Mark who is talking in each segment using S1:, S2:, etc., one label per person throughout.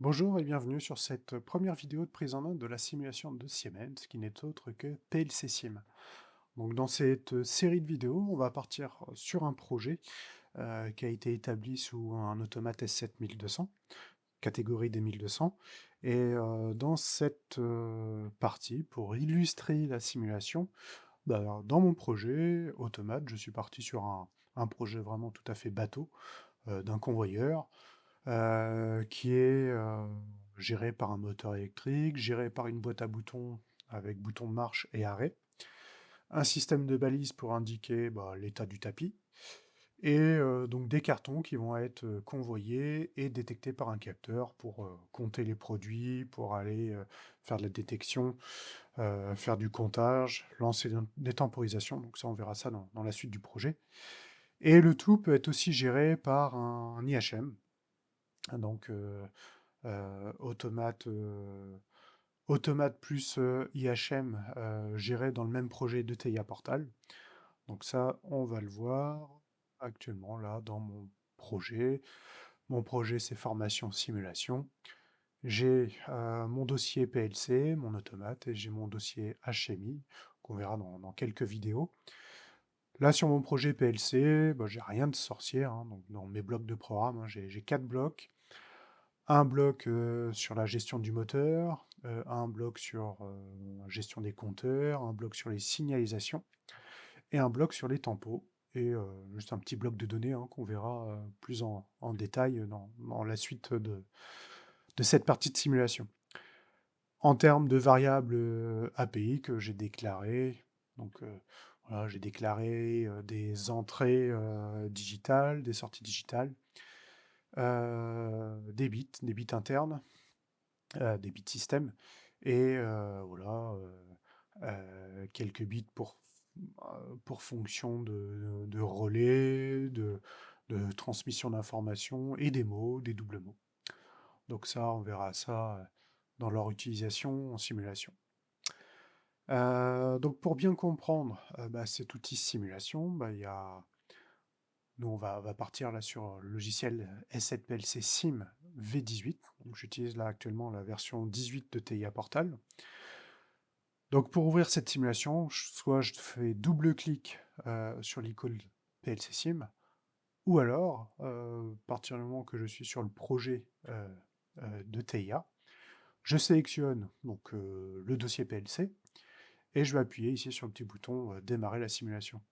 S1: Bonjour et bienvenue sur cette première vidéo de prise en main de la simulation de Siemens, qui n'est autre que PLC Sim. Donc dans cette série de vidéos, on va partir sur un projet qui a été établi sous un automate S7200, catégorie des 1200. Et dans cette partie, pour illustrer la simulation, alors, dans mon projet automate, je suis parti sur un projet vraiment tout à fait bateau, d'un convoyeur, qui est géré par un moteur électrique, géré par une boîte à boutons avec bouton de marche et arrêt, un système de balises pour indiquer l'état du tapis, et donc des cartons qui vont être convoyés et détectés par un capteur pour compter les produits, pour aller faire de la détection, faire du comptage, lancer des temporisations, donc ça on verra ça dans la suite du projet. Et le tout peut être aussi géré par un IHM, donc automate, automate plus IHM géré dans le même projet de TIA Portal. Donc ça, on va le voir actuellement là dans mon projet. Mon projet, c'est formation simulation. J'ai mon dossier PLC, mon automate, et j'ai mon dossier HMI, qu'on verra dans quelques vidéos. Là, sur mon projet PLC, j'ai rien de sorcier, hein, donc dans mes blocs de programme, hein, j'ai 4 blocs. Un bloc sur la gestion du moteur, un bloc sur la gestion des compteurs, un bloc sur les signalisations, et un bloc sur les tempos, et juste un petit bloc de données hein, qu'on verra plus en détail dans la suite de cette partie de simulation. En termes de variables API que j'ai déclarées, donc voilà, j'ai déclaré des entrées digitales, des sorties digitales, des bits internes, des bits système, et voilà, quelques bits pour fonction de relais, de transmission d'informations, et des mots, des doubles mots. Donc ça, on verra ça dans leur utilisation en simulation. Donc pour bien comprendre cet outil simulation, nous on va partir là sur le logiciel S7PLC Sim V18. Donc j'utilise là actuellement la version 18 de TIA Portal. Donc pour ouvrir cette simulation, soit je fais double-clic sur l'icône PLC Sim, ou alors, à partir du moment que je suis sur le projet de TIA, je sélectionne donc le dossier PLC, et je vais appuyer ici sur le petit bouton démarrer la simulation.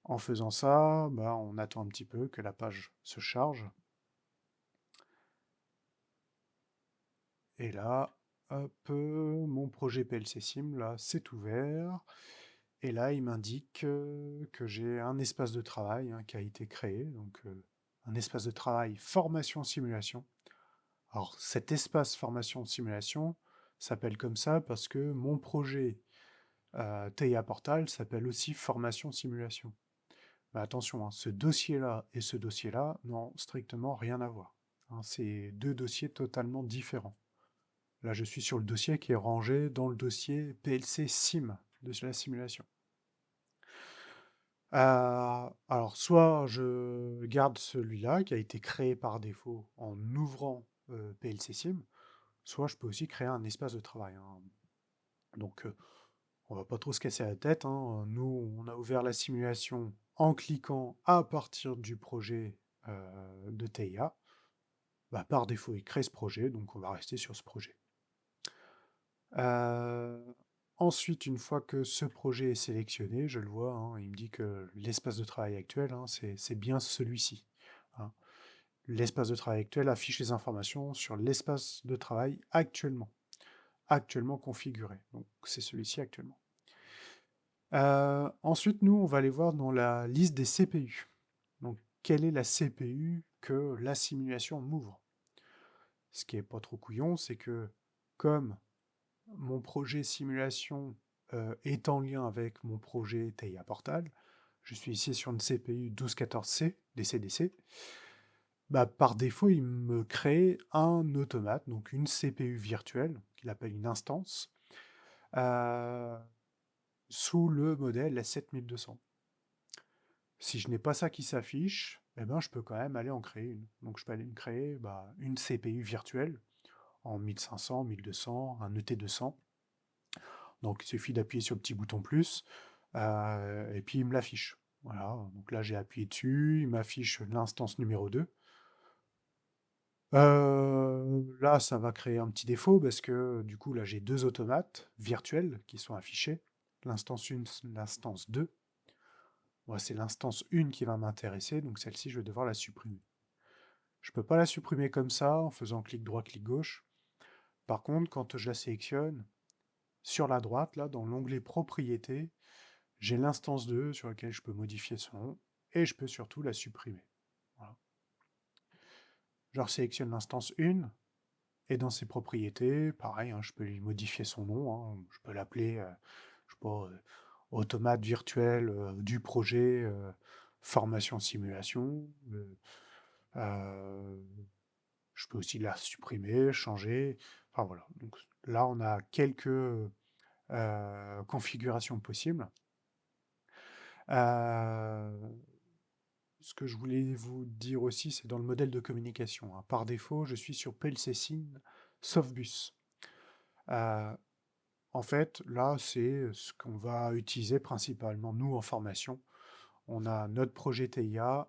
S1: En faisant ça, on attend un petit peu que la page se charge. Et là, hop, mon projet PLC Sim, là, c'est ouvert. Et là, il m'indique que j'ai un espace de travail hein, qui a été créé, donc un espace de travail formation-simulation. Alors, cet espace formation-simulation s'appelle comme ça parce que mon projet TIA Portal s'appelle aussi formation-simulation. Mais attention, hein, ce dossier-là et ce dossier-là n'ont strictement rien à voir. Hein, c'est deux dossiers totalement différents. Là, je suis sur le dossier qui est rangé dans le dossier PLC Sim de la simulation. Alors, soit je garde celui-là qui a été créé par défaut en ouvrant PLC Sim, soit je peux aussi créer un espace de travail. Hein. Donc, on va pas trop se casser la tête. Hein. Nous, on a ouvert la simulation en cliquant à partir du projet de TIA. Par défaut, il crée ce projet, donc on va rester sur ce projet. Euh, Ensuite, une fois que ce projet est sélectionné, je le vois, hein, il me dit que l'espace de travail actuel, hein, c'est bien celui-ci. Hein. L'espace de travail actuel affiche les informations sur l'espace de travail actuellement configuré. Donc c'est celui-ci actuellement. Ensuite, nous, on va aller voir dans la liste des CPU. Donc, quelle est la CPU que la simulation m'ouvre? Ce qui est pas trop couillon, c'est que comme mon projet simulation est en lien avec mon projet TIA Portal, je suis ici sur une CPU 1214C, DCDC, par défaut, il me crée un automate, donc une CPU virtuelle, qu'il appelle une instance, euh, sous le modèle S7200. Si je n'ai pas ça qui s'affiche, eh ben, je peux quand même aller en créer une. Donc je peux aller me créer une CPU virtuelle en 1500, 1200, un ET200. Donc il suffit d'appuyer sur le petit bouton plus, et puis il me l'affiche. Voilà, donc là j'ai appuyé dessus, il m'affiche l'instance numéro 2. Là, ça va créer un petit défaut parce que du coup, là, j'ai deux automates virtuels qui sont affichés. L'instance 1, l'instance 2. Moi, c'est l'instance 1 qui va m'intéresser, donc celle-ci, je vais devoir la supprimer. Je ne peux pas la supprimer comme ça en faisant clic droit, clic gauche. Par contre, quand je la sélectionne, sur la droite, là, dans l'onglet Propriétés, j'ai l'instance 2 sur laquelle je peux modifier son nom et je peux surtout la supprimer. Voilà. Je sélectionne l'instance 1 et dans ses propriétés, pareil, hein, je peux lui modifier son nom. Hein, je peux l'appeler, je sais pas, automate virtuel du projet formation simulation. Euh, je peux aussi la supprimer, changer. Enfin voilà. Donc là, on a quelques configurations possibles. Ce que je voulais vous dire aussi, c'est dans le modèle de communication. Hein. Par défaut, je suis sur PLC Softbus. En fait, là, c'est ce qu'on va utiliser principalement, nous, en formation. On a notre projet TIA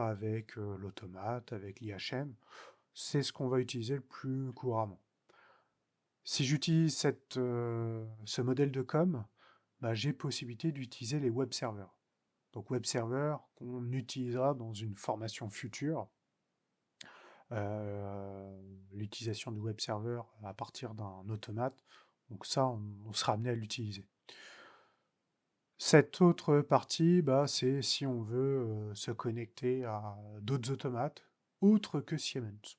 S1: avec l'automate, avec l'IHM. C'est ce qu'on va utiliser le plus couramment. Si j'utilise ce modèle de com, j'ai possibilité d'utiliser les web serveurs. Donc web serveurs qu'on utilisera dans une formation future. L'utilisation du web server à partir d'un automate. Donc ça, on sera amené à l'utiliser. Cette autre partie, c'est si on veut se connecter à d'autres automates, autres que Siemens.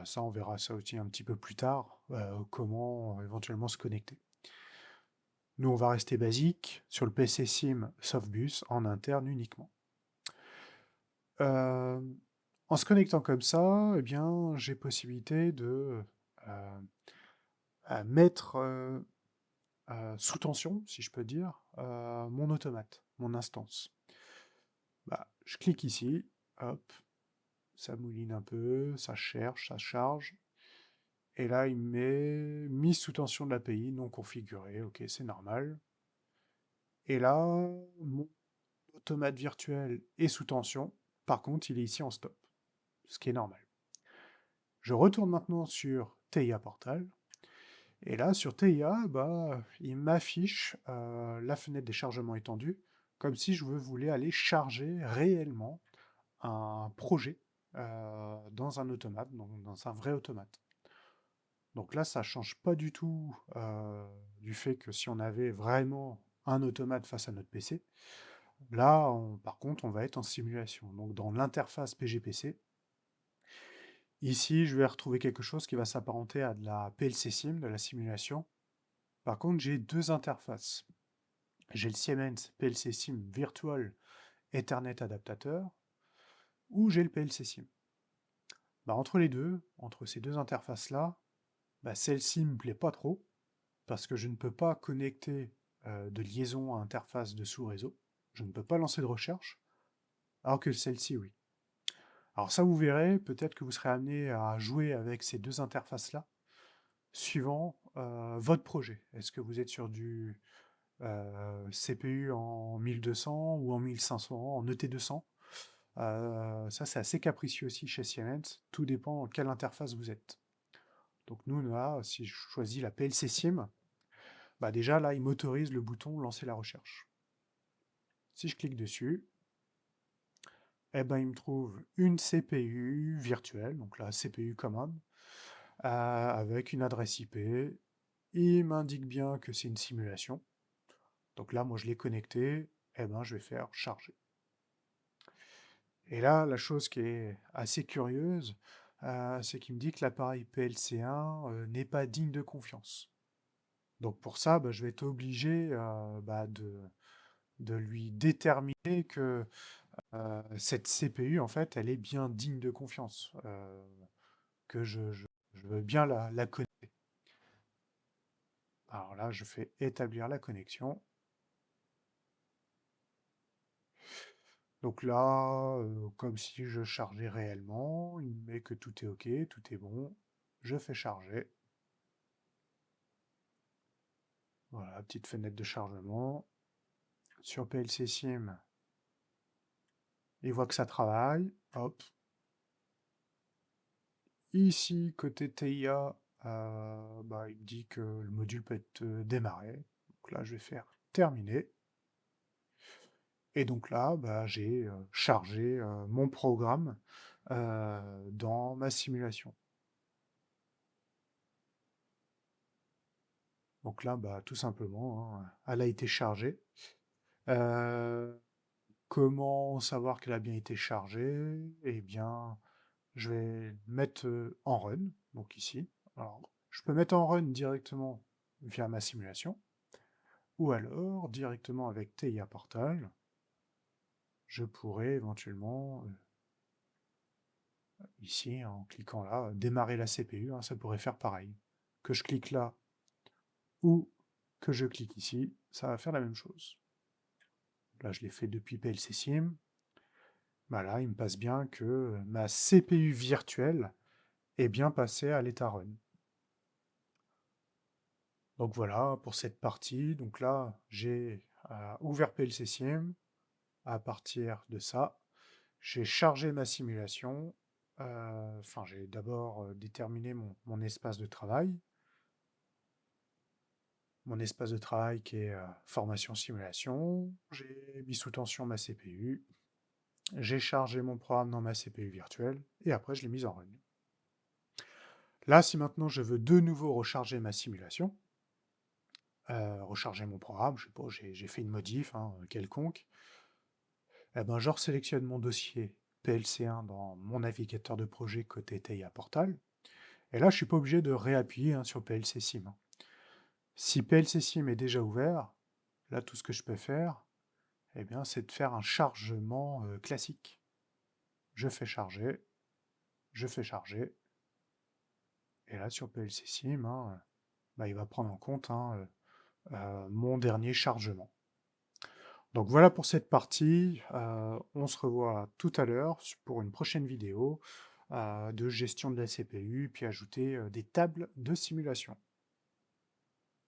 S1: Ça, on verra ça aussi un petit peu plus tard, comment éventuellement se connecter. Nous, on va rester basique sur le PC Sim Softbus en interne uniquement. En se connectant comme ça, eh bien, j'ai possibilité de mettre sous tension, si je peux dire, mon automate, mon instance. Je clique ici, hop, ça mouline un peu, ça cherche, ça charge. Et là, il me met mise sous tension de l'API, non configurée, ok, c'est normal. Et là, mon automate virtuel est sous tension, par contre, il est ici en stop, ce qui est normal. Je retourne maintenant sur TIA Portal, et là, sur TIA, il m'affiche la fenêtre des chargements étendus, comme si je voulais aller charger réellement un projet dans un automate, dans un vrai automate. Donc là, ça ne change pas du tout du fait que si on avait vraiment un automate face à notre PC, là, par contre, on va être en simulation. Donc dans l'interface PGPC, ici, je vais retrouver quelque chose qui va s'apparenter à de la PLC Sim, de la simulation. Par contre, j'ai deux interfaces. J'ai le Siemens PLC Sim Virtual Ethernet Adaptateur, ou j'ai le PLC Sim. Entre les deux, entre ces deux interfaces-là, celle-ci ne me plaît pas trop, parce que je ne peux pas connecter de liaison à interface de sous-réseau. Je ne peux pas lancer de recherche, alors que celle-ci, oui. Alors ça, vous verrez, peut-être que vous serez amené à jouer avec ces deux interfaces-là, suivant votre projet. Est-ce que vous êtes sur du CPU en 1200 ou en 1500, en ET200? Ça, c'est assez capricieux aussi chez Siemens. Tout dépend quelle interface vous êtes. Donc nous, là, si je choisis la PLC Sim, déjà là, il m'autorise le bouton lancer la recherche. Si je clique dessus, il me trouve une CPU virtuelle, donc la CPU commande, avec une adresse IP. Il m'indique bien que c'est une simulation. Donc là, moi, je l'ai connecté, je vais faire charger. Et là, la chose qui est assez curieuse, c'est qu'il me dit que l'appareil PLC1 n'est pas digne de confiance. Donc pour ça, je vais être obligé de lui déterminer que cette CPU, en fait, elle est bien digne de confiance, que je veux bien la connecter. Alors là, je fais établir la connexion. Donc là, comme si je chargeais réellement, il me met que tout est OK, tout est bon. Je fais charger. Voilà, petite fenêtre de chargement. Sur PLC Sim, il voit que ça travaille. Hop. Ici, côté TIA, il me dit que le module peut être démarré. Donc là, je vais faire terminer. Et donc là, j'ai chargé mon programme dans ma simulation. Donc là, tout simplement, hein, elle a été chargée. Euh, Comment savoir qu'elle a bien été chargée? Eh bien, je vais mettre en run, donc ici. Alors, je peux mettre en run directement via ma simulation, ou alors directement avec TIA Portal, je pourrais éventuellement, ici, en cliquant là, démarrer la CPU, hein, ça pourrait faire pareil. Que je clique là, ou que je clique ici, ça va faire la même chose. Là, je l'ai fait depuis PLC Sim. Là, il me passe bien que ma CPU virtuelle est bien passée à l'état run. Donc voilà pour cette partie. Donc là, j'ai ouvert PLC Sim. À partir de ça, j'ai chargé ma simulation. Enfin, j'ai d'abord déterminé mon espace de travail. Mon espace de travail qui est formation simulation. J'ai mis sous tension ma CPU. J'ai chargé mon programme dans ma CPU virtuelle. Et après, je l'ai mise en run. Là, si maintenant je veux de nouveau recharger ma simulation, recharger mon programme, je sais pas, j'ai fait une modif quelconque, eh ben, je sélectionne mon dossier PLC1 dans mon navigateur de projet côté TIA Portal, et là, je suis pas obligé de réappuyer sur PLC Sim, hein. Si PLC Sim est déjà ouvert, là, tout ce que je peux faire, eh bien, c'est de faire un chargement classique. Je fais charger, je fais charger, et là, sur PLC Sim, il va prendre en compte mon dernier chargement. Donc voilà pour cette partie. On se revoit tout à l'heure pour une prochaine vidéo de gestion de la CPU, puis ajouter des tables de simulation.